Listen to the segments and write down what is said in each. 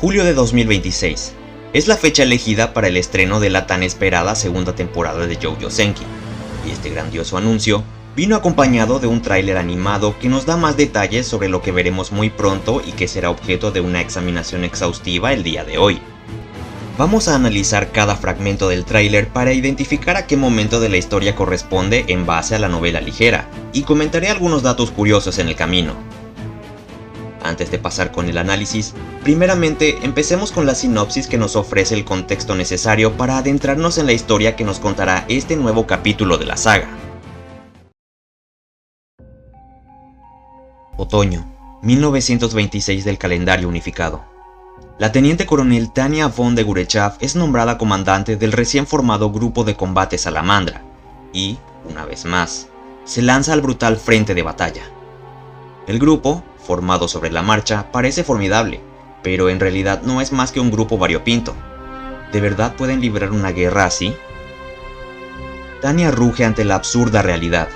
Julio de 2026. Es la fecha elegida para el estreno de la tan esperada segunda temporada de JoJo Senki, y este grandioso anuncio vino acompañado de un tráiler animado que nos da más detalles sobre lo que veremos muy pronto y que será objeto de una examinación exhaustiva el día de hoy. Vamos a analizar cada fragmento del tráiler para identificar a qué momento de la historia corresponde en base a la novela ligera, y comentaré algunos datos curiosos en el camino. Antes de pasar con el análisis, primeramente empecemos con la sinopsis que nos ofrece el contexto necesario para adentrarnos en la historia que nos contará este nuevo capítulo de la saga. Otoño, 1926 del calendario unificado. La teniente coronel Tanya von de Gurechav es nombrada comandante del recién formado grupo de combate Salamandra y, una vez más, se lanza al brutal frente de batalla. El grupo, formado sobre la marcha, parece formidable, pero en realidad no es más que un grupo variopinto. ¿De verdad pueden librar una guerra así? Tanya ruge ante la absurda realidad.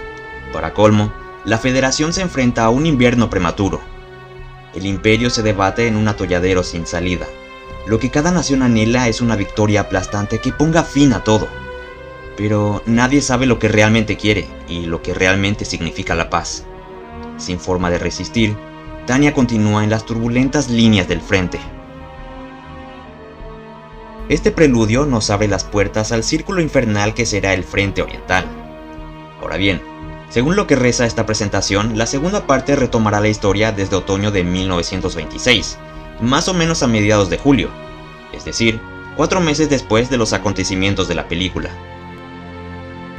Para colmo, la Federación se enfrenta a un invierno prematuro. El Imperio se debate en un atolladero sin salida. Lo que cada nación anhela es una victoria aplastante que ponga fin a todo. Pero nadie sabe lo que realmente quiere y lo que realmente significa la paz. Sin forma de resistir, Tanya continúa en las turbulentas líneas del frente. Este preludio nos abre las puertas al círculo infernal que será el Frente Oriental. Ahora bien, según lo que reza esta presentación, la segunda parte retomará la historia desde otoño de 1926, más o menos a mediados de julio, es decir, 4 meses después de los acontecimientos de la película.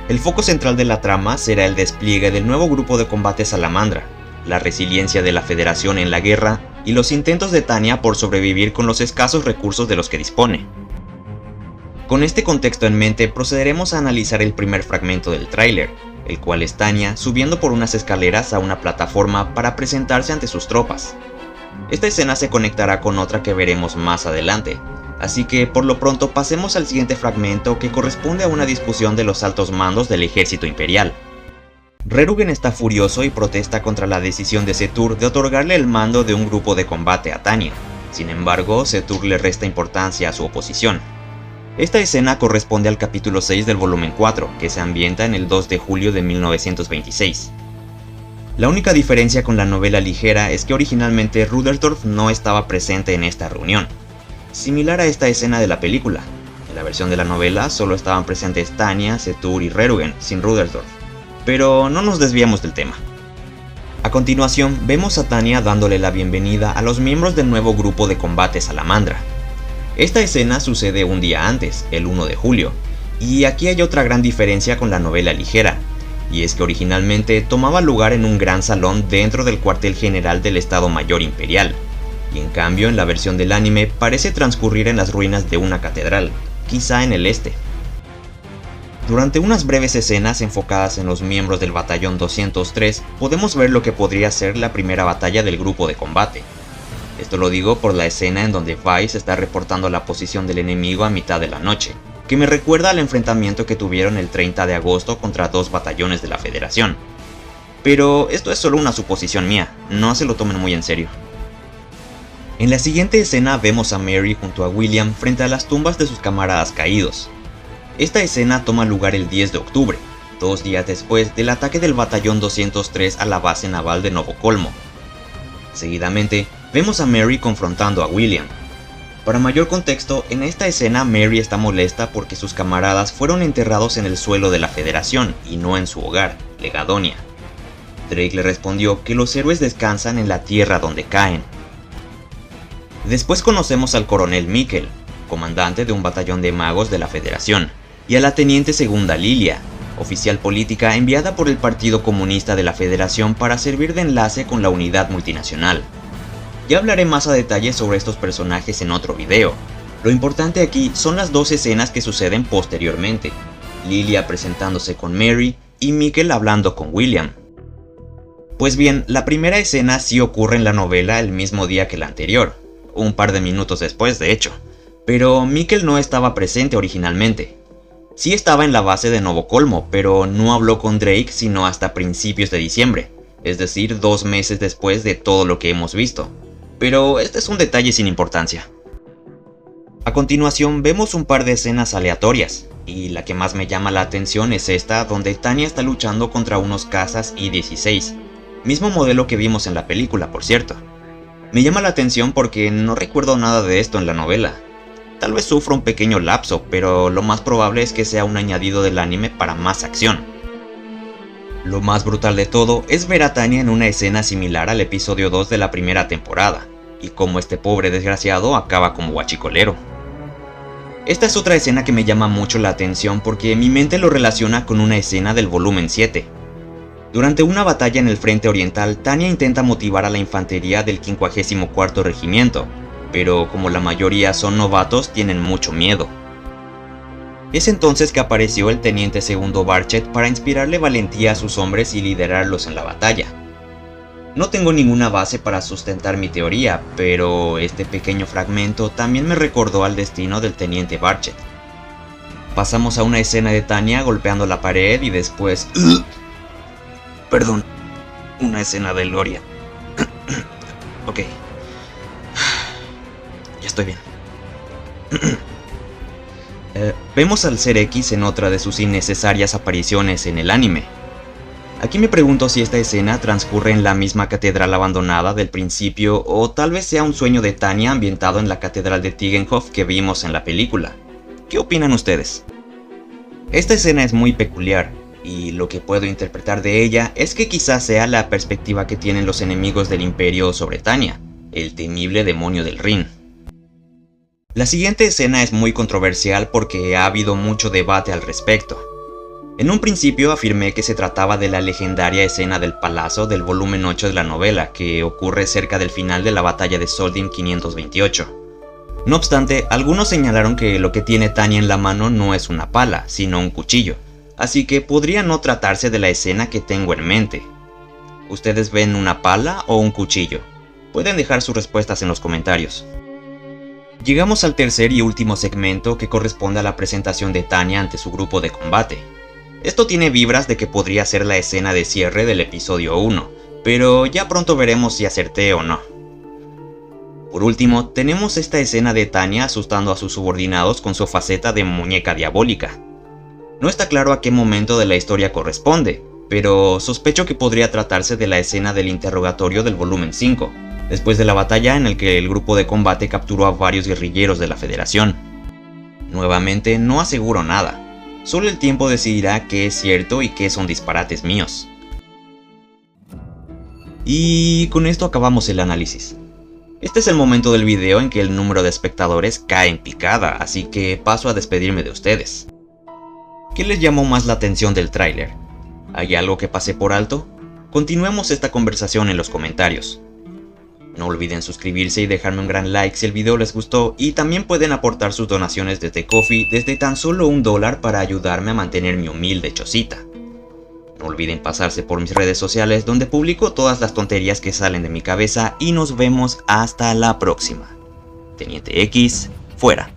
El foco central de la trama será el despliegue del nuevo grupo de combate Salamandra, la resiliencia de la Federación en la guerra y los intentos de Tanya por sobrevivir con los escasos recursos de los que dispone. Con este contexto en mente procederemos a analizar el primer fragmento del tráiler, el cual es Tanya subiendo por unas escaleras a una plataforma para presentarse ante sus tropas. Esta escena se conectará con otra que veremos más adelante, así que por lo pronto pasemos al siguiente fragmento que corresponde a una discusión de los altos mandos del ejército imperial. Rerugen está furioso y protesta contra la decisión de Setur de otorgarle el mando de un grupo de combate a Tanya. Sin embargo, Setur le resta importancia a su oposición. Esta escena corresponde al capítulo 6 del volumen 4, que se ambienta en el 2 de julio de 1926. La única diferencia con la novela ligera es que originalmente Rudelsdorf no estaba presente en esta reunión, similar a esta escena de la película. En la versión de la novela solo estaban presentes Tanya, Setur y Rerugen, sin Rudelsdorf. Pero no nos desviamos del tema. A continuación vemos a Tanya dándole la bienvenida a los miembros del nuevo grupo de combate Salamandra. Esta escena sucede un día antes, el 1 de julio, y aquí hay otra gran diferencia con la novela ligera, y es que originalmente tomaba lugar en un gran salón dentro del cuartel general del Estado Mayor Imperial, y en cambio en la versión del anime parece transcurrir en las ruinas de una catedral, quizá en el este. Durante unas breves escenas enfocadas en los miembros del batallón 203, podemos ver lo que podría ser la primera batalla del grupo de combate. Esto lo digo por la escena en donde Weiss está reportando la posición del enemigo a mitad de la noche, que me recuerda al enfrentamiento que tuvieron el 30 de agosto contra 2 batallones de la Federación. Pero esto es solo una suposición mía, no se lo tomen muy en serio. En la siguiente escena vemos a Mary junto a William frente a las tumbas de sus camaradas caídos. Esta escena toma lugar el 10 de octubre, 2 días después del ataque del batallón 203 a la base naval de Novocolmo. Seguidamente, vemos a Mary confrontando a William. Para mayor contexto, en esta escena Mary está molesta porque sus camaradas fueron enterrados en el suelo de la Federación y no en su hogar, Legadonia. Drake le respondió que los héroes descansan en la tierra donde caen. Después conocemos al coronel Mikkel, comandante de un batallón de magos de la Federación, y a la teniente segunda Lilia, oficial política enviada por el Partido Comunista de la Federación para servir de enlace con la unidad multinacional. Ya hablaré más a detalle sobre estos personajes en otro video. Lo importante aquí son las 2 escenas que suceden posteriormente, Lilia presentándose con Mary y Mikkel hablando con William. Pues bien, la primera escena sí ocurre en la novela el mismo día que la anterior, un par de minutos después de hecho, pero Mikkel no estaba presente originalmente. Sí estaba en la base de Novocolmo, pero no habló con Drake sino hasta principios de diciembre, es decir, 2 meses después de todo lo que hemos visto. Pero este es un detalle sin importancia. A continuación vemos un par de escenas aleatorias, y la que más me llama la atención es esta donde Tanya está luchando contra unos cazas I-16, mismo modelo que vimos en la película, por cierto. Me llama la atención porque no recuerdo nada de esto en la novela. Tal vez sufra un pequeño lapso, pero lo más probable es que sea un añadido del anime para más acción. Lo más brutal de todo es ver a Tanya en una escena similar al episodio 2 de la primera temporada, y cómo este pobre desgraciado acaba como guachicolero. Esta es otra escena que me llama mucho la atención porque mi mente lo relaciona con una escena del volumen 7. Durante una batalla en el frente oriental, Tanya intenta motivar a la infantería del 54º Regimiento, pero como la mayoría son novatos, tienen mucho miedo. Es entonces que apareció el teniente segundo Barchet para inspirarle valentía a sus hombres y liderarlos en la batalla. No tengo ninguna base para sustentar mi teoría, pero este pequeño fragmento también me recordó al destino del teniente Barchet. Pasamos a una escena de Tanya golpeando la pared y después... Perdón, una escena de Gloria. Ok. Ya estoy bien. Vemos al Ser X en otra de sus innecesarias apariciones en el anime. Aquí me pregunto si esta escena transcurre en la misma catedral abandonada del principio o tal vez sea un sueño de Tanya ambientado en la catedral de Tigenhof que vimos en la película. ¿Qué opinan ustedes? Esta escena es muy peculiar y lo que puedo interpretar de ella es que quizás sea la perspectiva que tienen los enemigos del Imperio sobre Tanya, el temible demonio del Rin. La siguiente escena es muy controversial porque ha habido mucho debate al respecto. En un principio afirmé que se trataba de la legendaria escena del palazo del volumen 8 de la novela, que ocurre cerca del final de la batalla de Soldim 528. No obstante, algunos señalaron que lo que tiene Tanya en la mano no es una pala, sino un cuchillo, así que podría no tratarse de la escena que tengo en mente. ¿Ustedes ven una pala o un cuchillo? Pueden dejar sus respuestas en los comentarios. Llegamos al tercer y último segmento que corresponde a la presentación de Tanya ante su grupo de combate. Esto tiene vibras de que podría ser la escena de cierre del episodio 1, pero ya pronto veremos si acerté o no. Por último, tenemos esta escena de Tanya asustando a sus subordinados con su faceta de muñeca diabólica. No está claro a qué momento de la historia corresponde, pero sospecho que podría tratarse de la escena del interrogatorio del volumen 5, después de la batalla en la que el grupo de combate capturó a varios guerrilleros de la Federación. Nuevamente, no aseguro nada. Solo el tiempo decidirá qué es cierto y qué son disparates míos. Y con esto acabamos el análisis. Este es el momento del video en que el número de espectadores cae en picada, así que paso a despedirme de ustedes. ¿Qué les llamó más la atención del tráiler? ¿Hay algo que pasé por alto? Continuemos esta conversación en los comentarios. No olviden suscribirse y dejarme un gran like si el video les gustó, y también pueden aportar sus donaciones desde Ko-fi desde tan solo $1 para ayudarme a mantener mi humilde chocita. No olviden pasarse por mis redes sociales donde publico todas las tonterías que salen de mi cabeza y nos vemos hasta la próxima. Teniente X, fuera.